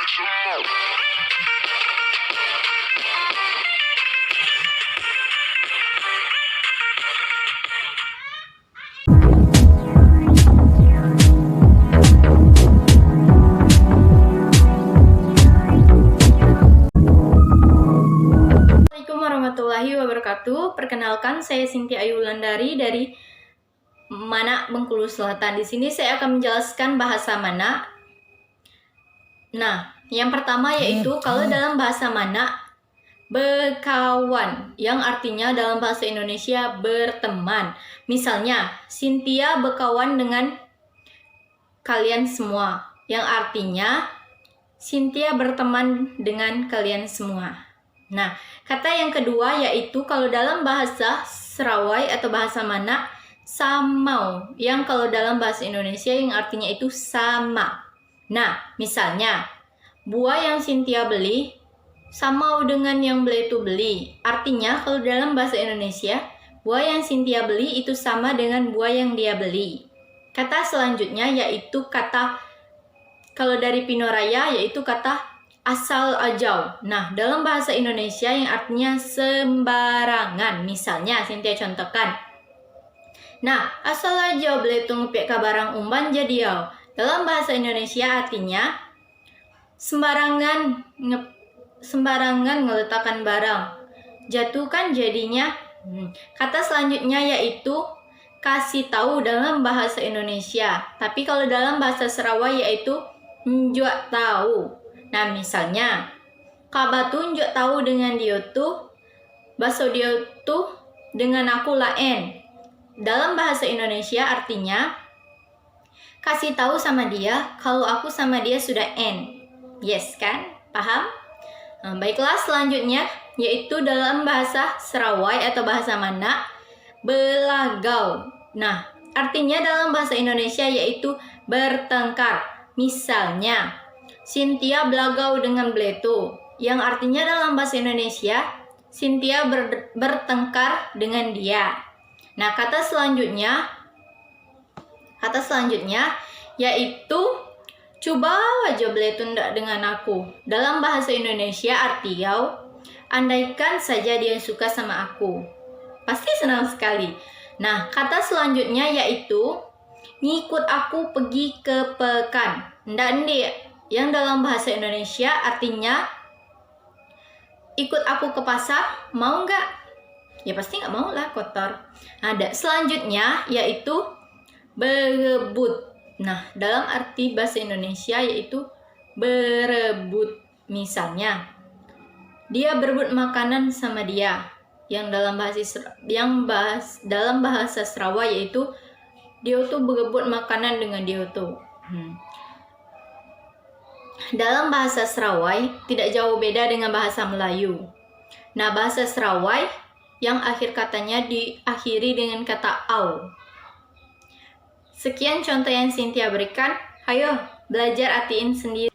Assalamualaikum warahmatullahi wabarakatuh. Perkenalkan, saya Sinti Ayu Wulandari dari Mana, Bengkulu Selatan. Di sini saya akan menjelaskan bahasa Mana. Nah, yang pertama yaitu kalau dalam bahasa Mana, berkawan, yang artinya dalam bahasa Indonesia berteman. Misalnya, Cynthia berkawan dengan kalian semua, yang artinya Cynthia berteman dengan kalian semua. Nah, kata yang kedua yaitu kalau dalam bahasa Serawai atau bahasa Mana, samau, yang kalau dalam bahasa Indonesia yang artinya itu sama. Nah, misalnya, buah yang Cynthia beli samau dengan yang beli itu beli. Artinya, kalau dalam bahasa Indonesia, buah yang Cynthia beli itu sama dengan buah yang dia beli. Kata selanjutnya yaitu kata, kalau dari Pinoraya, yaitu kata asal ajau. Nah, dalam bahasa Indonesia yang artinya sembarangan. Misalnya, Cynthia contohkan. Nah, asal ajau beli tunggu kabarang umban jadi yau. Dalam bahasa Indonesia artinya sembarangan ngeletakkan barang. Jatuh kan jadinya. Kata selanjutnya yaitu kasih tahu dalam bahasa Indonesia. Tapi kalau dalam bahasa Serawai yaitu njuak tahu. Nah, misalnya kabatu njuak tahu dengan dia tuh, baso dia tuh dengan aku lain. Dalam bahasa Indonesia artinya kasih tahu sama dia kalau aku sama dia sudah N. Yes kan? Paham? Nah, baiklah, selanjutnya yaitu dalam bahasa Serawai atau bahasa Mana, belagau. Nah, artinya dalam bahasa Indonesia yaitu bertengkar. Misalnya, Cynthia belagau dengan Bleto, yang artinya dalam bahasa Indonesia Cynthia bertengkar dengan dia. Nah, kata selanjutnya yaitu coba aja Bleto ndak dengan aku. Dalam bahasa Indonesia artinya andaikan saja dia suka sama aku. Pasti senang sekali. Nah, kata selanjutnya yaitu ngikut aku pergi ke pekan. Ndak ndik, yang dalam bahasa Indonesia artinya ikut aku ke pasar, mau nggak? Ya pasti nggak mau lah, kotor. Ada selanjutnya yaitu berebut. Nah, dalam arti bahasa Indonesia yaitu berebut. Misalnya, dia berebut makanan sama dia. Yang dalam bahasa Serawai yaitu dia tuh berebut makanan dengan dia tuh. Dalam bahasa Serawai tidak jauh beda dengan bahasa Melayu. Nah, bahasa Serawai yang akhir katanya diakhiri dengan kata au. Sekian contoh yang Cynthia berikan. Ayo belajar artiin sendiri.